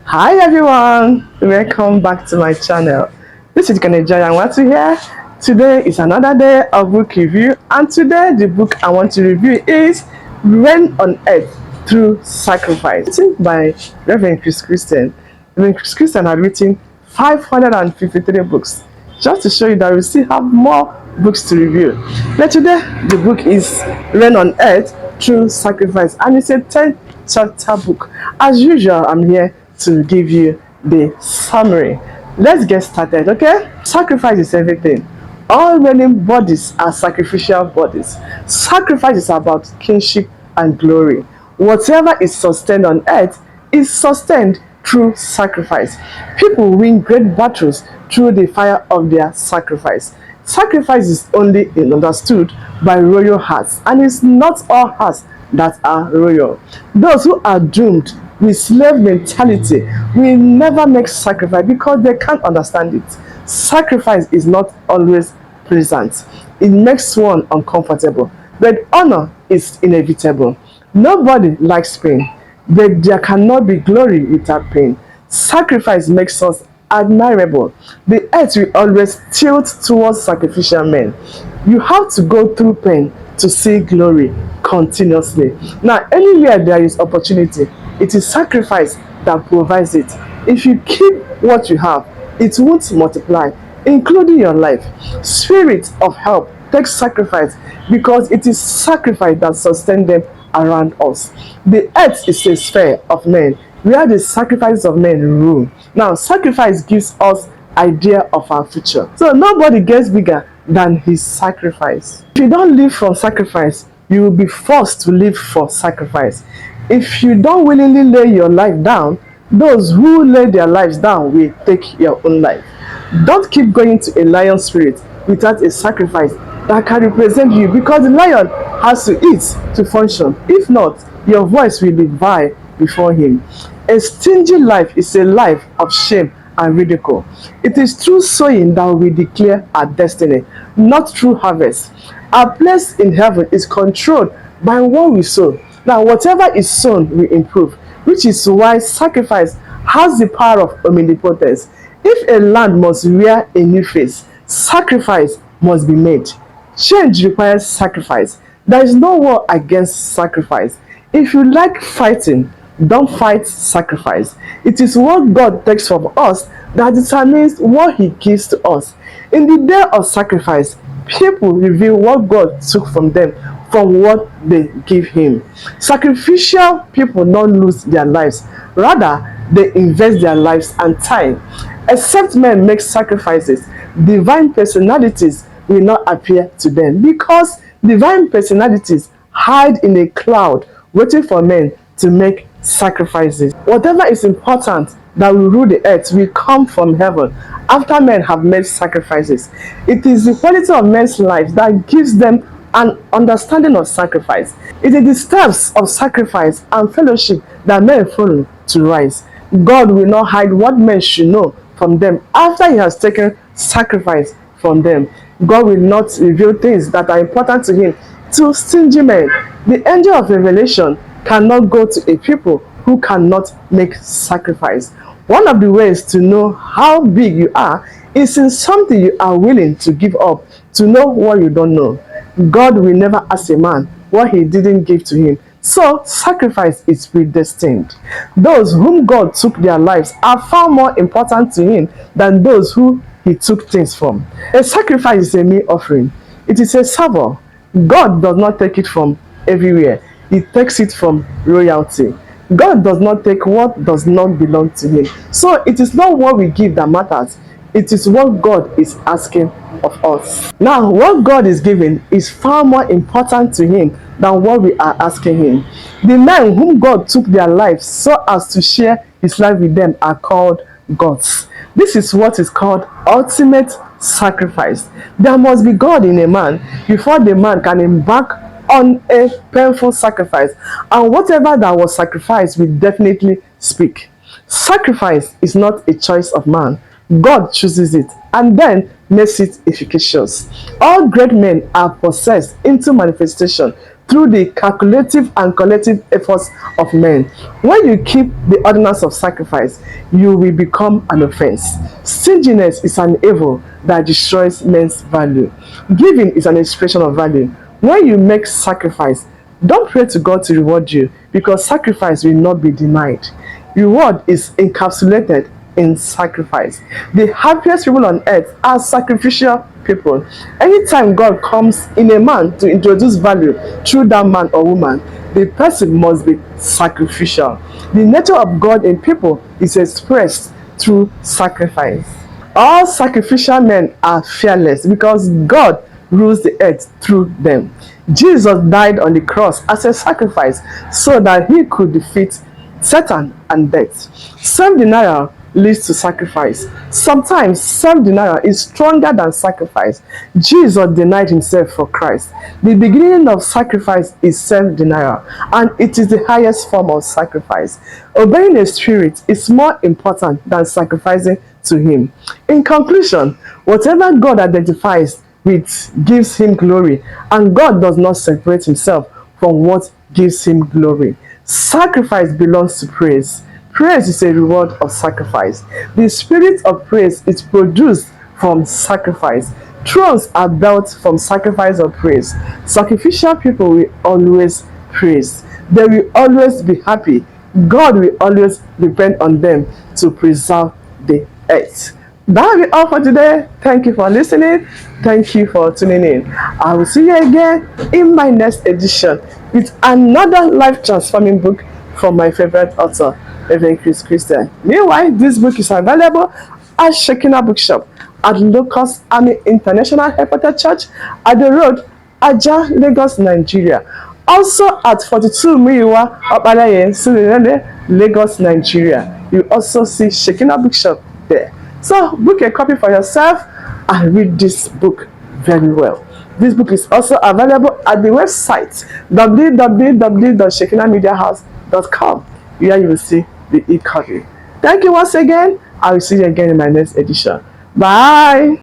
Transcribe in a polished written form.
Hi everyone, welcome back to my channel. This is Anwatu here. Today is another day of book review, and today the book I want to review is Reign on Earth Through Sacrifice, written by Reverend Chris Christian. Reverend Chris Christian had written 553 books, just to show you that we still have more books to review. But today the book is Reign on Earth Through Sacrifice, and it's a 10 chapter book. As usual, I'm here to give you the summary. Let's get started, okay? Sacrifice is everything. All remaining bodies are sacrificial bodies. Sacrifice is about kingship and glory. Whatever is sustained on earth is sustained through sacrifice. People win great battles through the fire of their sacrifice. Sacrifice is only understood by royal hearts, and it's not all hearts that are royal. Those who are doomed with slave mentality will never make sacrifice because they can't understand it. Sacrifice is not always pleasant. It makes one uncomfortable, but honor is inevitable. Nobody likes pain, but there cannot be glory without pain. Sacrifice makes us admirable. The earth will always tilt towards sacrificial men. You have to go through pain to see glory continuously. Now, anywhere there is opportunity, it is sacrifice that provides it. If you keep what you have, it won't multiply, including your life. Spirit of help takes sacrifice because it is sacrifice that sustains them around us. The earth is a sphere of men where the sacrifices of men rule. Now, sacrifice gives us idea of our future. So nobody gets bigger than his sacrifice. If you don't live from sacrifice, you will be forced to live for sacrifice. If you don't willingly lay your life down, those who lay their lives down will take your own life. Don't keep going to a lion spirit without a sacrifice that can represent you, because the lion has to eat to function. If not, your voice will be vile before him. A stingy life is a life of shame and ridicule. It is through sowing that we declare our destiny, not through harvest. Our place in heaven is controlled by what we sow. Now, whatever is sown will improve, which is why sacrifice has the power of omnipotence. If a land must wear a new face, sacrifice must be made. Change requires sacrifice. There is no war against sacrifice. If you like fighting, don't fight sacrifice. It is what God takes from us that determines what He gives to us. In the day of sacrifice, people reveal what God took from them from what they give Him. Sacrificial people don't lose their lives, rather, they invest their lives and time. Except men make sacrifices, divine personalities will not appear to them, because divine personalities hide in a cloud waiting for men to make sacrifices. Whatever is important that will rule the earth will come from heaven after men have made sacrifices. It is the quality of men's lives that gives them an understanding of sacrifice. It is the steps of sacrifice and fellowship that men follow to rise. God will not hide what men should know from them after He has taken sacrifice from them. God will not reveal things that are important to Him to stingy men. The angel of revelation cannot go to a people who cannot make sacrifice. One of the ways to know how big you are is in something you are willing to give up to know what you don't know. God will never ask a man what he didn't give to him. So sacrifice is predestined. Those whom God took their lives are far more important to Him than those who He took things from. A sacrifice is a meal offering. It is a savor. God does not take it from everywhere. He takes it from royalty. God does not take what does not belong to Him. So it is not what we give that matters. It is what God is asking of us. Now, what God is giving is far more important to Him than what we are asking Him. The men whom God took their lives so as to share His life with them are called gods. This is what is called ultimate sacrifice. There must be God in a man before the man can embark on a painful sacrifice, and whatever that was sacrificed will definitely speak. Sacrifice is not a choice of man. God chooses it and then makes it efficacious. All great men are possessed into manifestation through the calculative and collective efforts of men. When you keep the ordinance of sacrifice, you will become an offense. Stinginess is an evil that destroys men's value. Giving is an expression of value. When you make sacrifice, don't pray to God to reward you, because sacrifice will not be denied. Reward is encapsulated in sacrifice. The happiest people on earth are sacrificial people. Anytime God comes in a man to introduce value through that man or woman, the person must be sacrificial. The nature of God in people is expressed through sacrifice. All sacrificial men are fearless because God rules the earth through them. Jesus died on the cross as a sacrifice so that he could defeat Satan and death. Self-denial leads to sacrifice. Sometimes self-denial is stronger than sacrifice. Jesus denied himself for Christ. The beginning of sacrifice is self-denial, and it is the highest form of sacrifice. Obeying a spirit is more important than sacrificing to him. In conclusion, whatever God identifies with gives him glory, and God does not separate himself from what gives him glory. Sacrifice belongs to praise. Praise is a reward of sacrifice. The spirit of praise is produced from sacrifice. Thrones are built from sacrifice of praise. Sacrificial people will always praise. They will always be happy. God will always depend on them to preserve the earth. That will be all for today. Thank you for listening. Thank you for tuning in. I will see you again in my next edition with another life transforming book from my favorite author, Reverend Chris Christian. Meanwhile, this book is available at Shekinah Bookshop, at Locust Army International Headquarters Church, at the road, Aja, Lagos, Nigeria. Also at 42 Muyiwa, Opalaye, Surulere, Lagos, Nigeria. You also see Shekinah Bookshop there. So book a copy for yourself and read this book very well. This book is also available at the website www.shekinahmediahouse.com, where you will see the e-copy. Thank you once again. I will see you again in my next edition. Bye.